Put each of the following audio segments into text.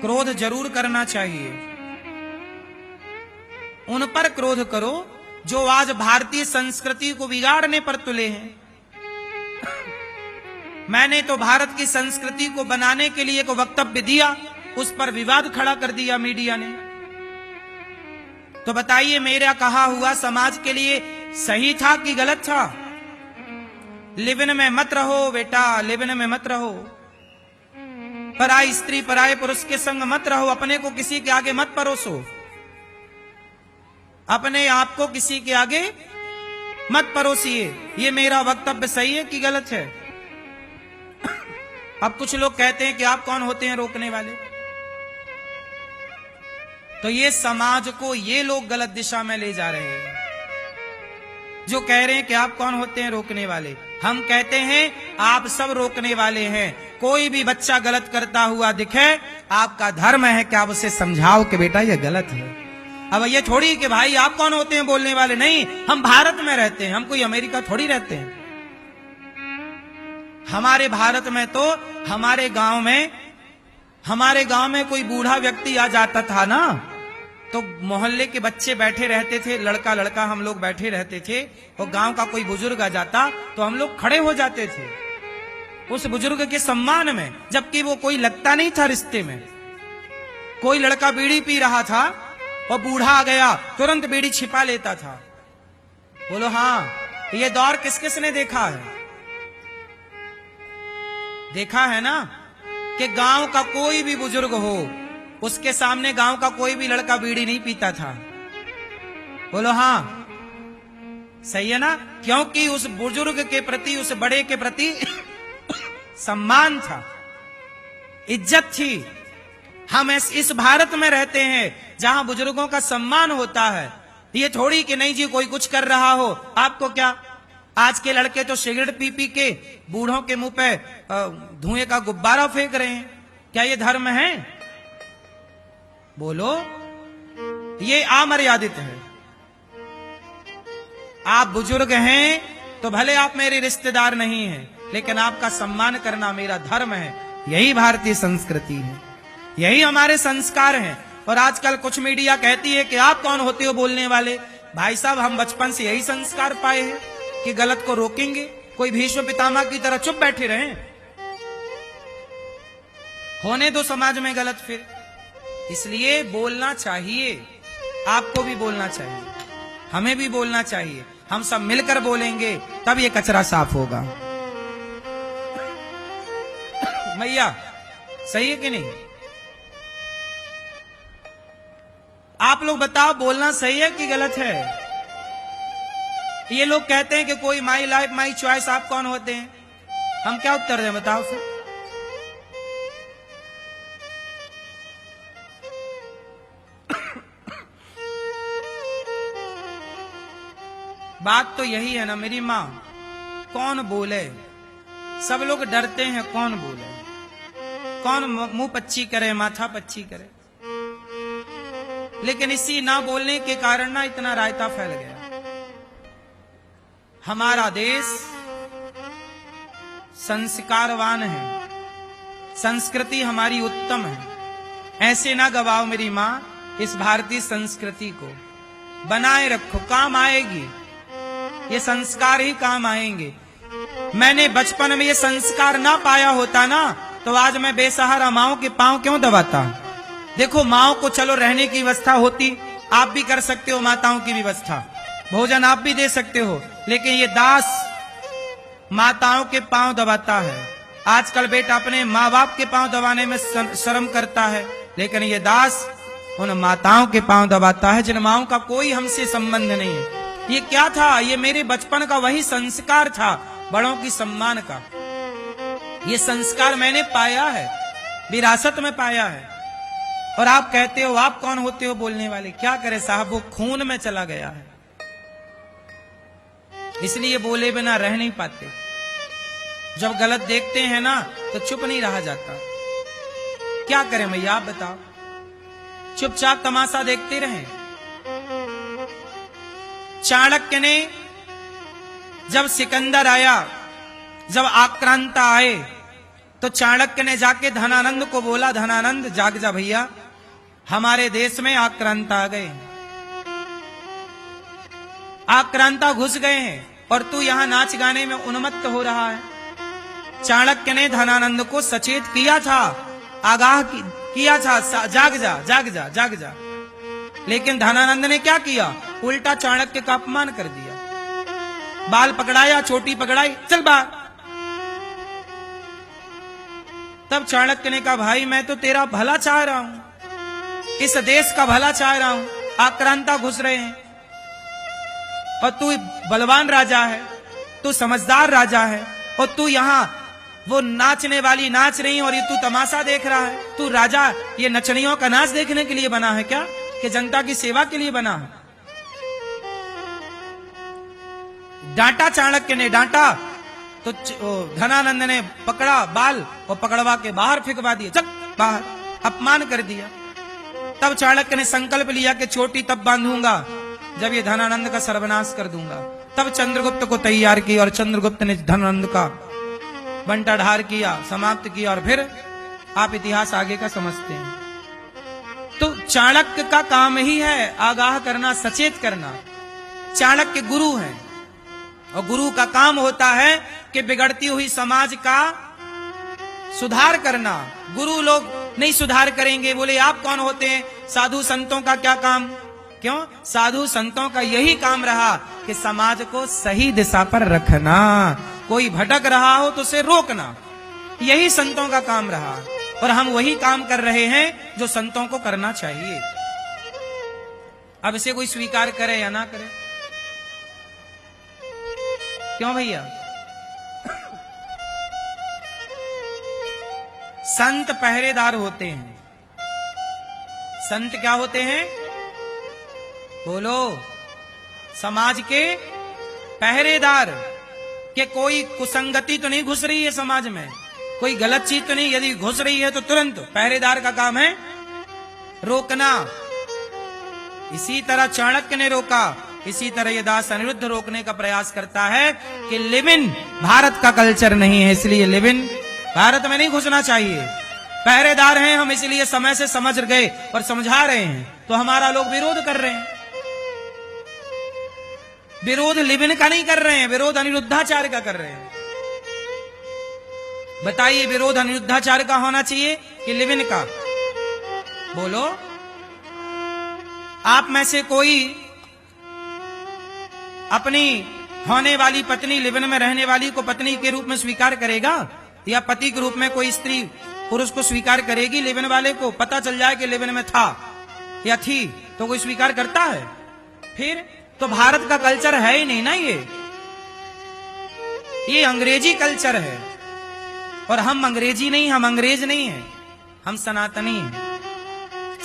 क्रोध जरूर करना चाहिए। उन पर क्रोध करो जो आज भारतीय संस्कृति को बिगाड़ने पर तुले हैं। मैंने तो भारत की संस्कृति को बनाने के लिए एक वक्तव्य दिया, उस पर विवाद खड़ा कर दिया मीडिया ने। तो बताइए मेरा कहा हुआ समाज के लिए सही था कि गलत था? लिविन में मत रहो बेटा, लिविन में मत रहो। पराई स्त्री पराये पुरुष के संग मत रहो। अपने को किसी के आगे मत परोसो। अपने आप को किसी के आगे मत परोसिए। ये मेरा वक्तव्य सही है कि गलत है? अब कुछ लोग कहते हैं कि आप कौन होते हैं रोकने वाले? तो ये समाज को ये लोग गलत दिशा में ले जा रहे हैं जो कह रहे हैं कि आप कौन होते हैं रोकने वाले। हम कहते हैं आप सब रोकने वाले हैं। कोई भी बच्चा गलत करता हुआ दिखे, आपका धर्म है कि आप उसे समझाओ कि बेटा ये गलत है। अब ये थोड़ी कि भाई आप कौन होते हैं बोलने वाले। नहीं, हम भारत में रहते हैं, हम कोई अमेरिका थोड़ी रहते हैं। हमारे भारत में तो हमारे गांव में कोई बूढ़ा व्यक्ति आ जाता था ना, तो मोहल्ले के बच्चे बैठे रहते थे, लड़का लड़का हम लोग बैठे रहते थे, और गांव का कोई बुजुर्ग आ जाता तो हम लोग खड़े हो जाते थे उस बुजुर्ग के सम्मान में, जबकि वो कोई लगता नहीं था रिश्ते में। कोई लड़का बीड़ी पी रहा था और बूढ़ा आ गया, तुरंत बीड़ी छिपा लेता था। बोलो हाँ, ये दौर किस किस ने देखा है? देखा है ना कि गांव का कोई भी बुजुर्ग हो, उसके सामने गांव का कोई भी लड़का बीड़ी नहीं पीता था। बोलो हाँ, सही है ना? क्योंकि उस बुजुर्ग के प्रति, उस बड़े के प्रति सम्मान था, इज्जत थी। हम इस भारत में रहते हैं जहां बुजुर्गों का सम्मान होता है। ये थोड़ी कि नहीं जी कोई कुछ कर रहा हो आपको क्या। आज के लड़के तो सिगरेट पी पी के बूढ़ों के मुंह पे धुएं का गुब्बारा फेंक रहे हैं। क्या ये धर्म है? बोलो, ये अमर्यादित है। आप बुजुर्ग हैं तो भले आप मेरे रिश्तेदार नहीं हैं, लेकिन आपका सम्मान करना मेरा धर्म है। यही भारतीय संस्कृति है, यही हमारे संस्कार हैं। और आजकल कुछ मीडिया कहती है कि आप कौन होते हो बोलने वाले। भाई साहब, हम बचपन से यही संस्कार पाए हैं कि गलत को रोकेंगे। कोई भीष्म पितामह की तरह चुप बैठे रहें? होने दो समाज में गलत फिर। इसलिए बोलना चाहिए, आपको भी बोलना चाहिए, हमें भी बोलना चाहिए। हम सब मिलकर बोलेंगे तब ये कचरा साफ होगा। मैया, सही है कि नहीं? आप लोग बताओ, बोलना सही है कि गलत है? ये लोग कहते हैं कि कोई माई लाइफ माई चॉइस, आप कौन होते हैं? हम क्या उत्तर दें बताओ फिर? बात तो यही है ना मेरी माँ, कौन बोले। सब लोग डरते हैं कौन बोले, कौन मुंह पच्ची करे, माथा पच्ची करे। लेकिन इसी ना बोलने के कारण ना इतना रायता फैल गया। हमारा देश संस्कारवान है, संस्कृति हमारी उत्तम है। ऐसे ना गवाओ मेरी माँ, इस भारतीय संस्कृति को बनाए रखो, काम आएगी। ये संस्कार ही काम आएंगे। मैंने बचपन में ये संस्कार ना पाया होता ना, तो आज मैं बेसहारा माओं के पांव क्यों दबाता। देखो, माओं को चलो रहने की व्यवस्था होती, आप भी कर सकते हो माताओं की व्यवस्था, भोजन आप भी दे सकते हो, लेकिन ये दास माताओं के पांव दबाता है। आजकल बेटा अपने माँ बाप के पांव दबाने में शर्म करता है, लेकिन ये दास उन माताओं के पांव दबाता है जिन माओं का कोई हमसे संबंध नहीं है। ये क्या था? ये मेरे बचपन का वही संस्कार था, बड़ों की सम्मान का। ये संस्कार मैंने पाया है, विरासत में पाया है। और आप कहते हो आप कौन होते हो बोलने वाले। क्या करे साहब, वो खून में चला गया है, इसलिए बोले बिना रह नहीं पाते। जब गलत देखते हैं ना तो चुप नहीं रहा जाता। क्या करें भैया आप बताओ, चुपचाप तमाशा देखते रहें। चाणक्य ने जब सिकंदर आया, जब आक्रांता आए, तो चाणक्य ने जाके धनानंद को बोला, धनानंद जाग जा भैया, हमारे देश में आक्रांता आ गए, आक्रांता घुस गए हैं और तू यहां नाच गाने में उन्मत्त हो रहा है। चाणक्य ने धनानंद को सचेत किया था, आगाह किया था, जाग जा जाग जा जाग जा। लेकिन धनानंद ने क्या किया, उल्टा चाणक्य का अपमान कर दिया, बाल पकड़ाया, चोटी पकड़ाई, चल बाहर। तब चाणक्य ने कहा, भाई मैं तो तेरा भला चाह रहा हूं, इस देश का भला चाह रहा हूं, आक्रांता घुस रहे हैं और तू बलवान राजा है, तू समझदार राजा है, और तू यहां वो नाचने वाली नाच रही और ये तू तमाशा देख रहा है। तू राजा ये नचनियों का नाच देखने के लिए बना है क्या, कि जनता की सेवा के लिए बना है? डांटा, चाणक्य ने डांटा तो धनानंद ने पकड़ा बाल और पकड़वा के बाहर फेंकवा दिया, चल बाहर, अपमान कर दिया। तब चाणक्य ने संकल्प लिया कि चोटी तब बांधूंगा जब ये धनानंद का सर्वनाश कर दूंगा। तब चंद्रगुप्त को तैयार किया और चंद्रगुप्त ने धनानंद का बंटाढार किया, समाप्त किया, और फिर आप इतिहास आगे का समझते हैं। तो चाणक्य का काम ही है आगाह करना, सचेत करना। चाणक्य गुरु हैं और गुरु का काम होता है कि बिगड़ती हुई समाज का सुधार करना। गुरु लोग नहीं सुधार करेंगे, बोले आप कौन होते हैं, साधु संतों का क्या काम? क्यों? साधु संतों का यही काम रहा कि समाज को सही दिशा पर रखना, कोई भटक रहा हो तो उसे रोकना, यही संतों का काम रहा। और हम वही काम कर रहे हैं जो संतों को करना चाहिए। अब इसे कोई स्वीकार करे या ना करे, क्यों भैया? संत पहरेदार होते हैं। संत क्या होते हैं? बोलो, समाज के पहरेदार, कि कोई कुसंगति तो नहीं घुस रही है समाज में, कोई गलत चीज तो नहीं, यदि घुस रही है तो तुरंत पहरेदार का काम है रोकना। इसी तरह चाणक्य ने रोका, इसी तरह ये दास अनिरुद्ध रोकने का प्रयास करता है कि लिव इन भारत का कल्चर नहीं है, इसलिए लिव इन भारत में नहीं घुसना चाहिए। पहरेदार हैं हम, इसलिए समय से समझ गए और समझा रहे हैं, तो हमारा लोग विरोध कर रहे हैं। विरोध लिविन का नहीं कर रहे हैं, विरोध अनिरुद्धाचार्य का कर रहे हैं। बताइए, विरोध अनिरुद्धाचार्य का होना चाहिए कि लिविन का? बोलो, आप में से कोई अपनी होने वाली पत्नी, लिविन में रहने वाली को पत्नी के रूप में स्वीकार करेगा? या पति के रूप में कोई स्त्री पुरुष को स्वीकार करेगी? लिविन वाले को पता चल जाए कि लिविन में था या थी तो कोई स्वीकार करता है? फिर तो भारत का कल्चर है ही नहीं ना, ये अंग्रेजी कल्चर है। और हम अंग्रेजी नहीं, हम अंग्रेज नहीं हैं, हम सनातनी हैं।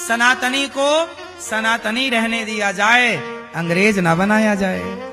सनातनी को सनातनी रहने दिया जाए, अंग्रेज ना बनाया जाए।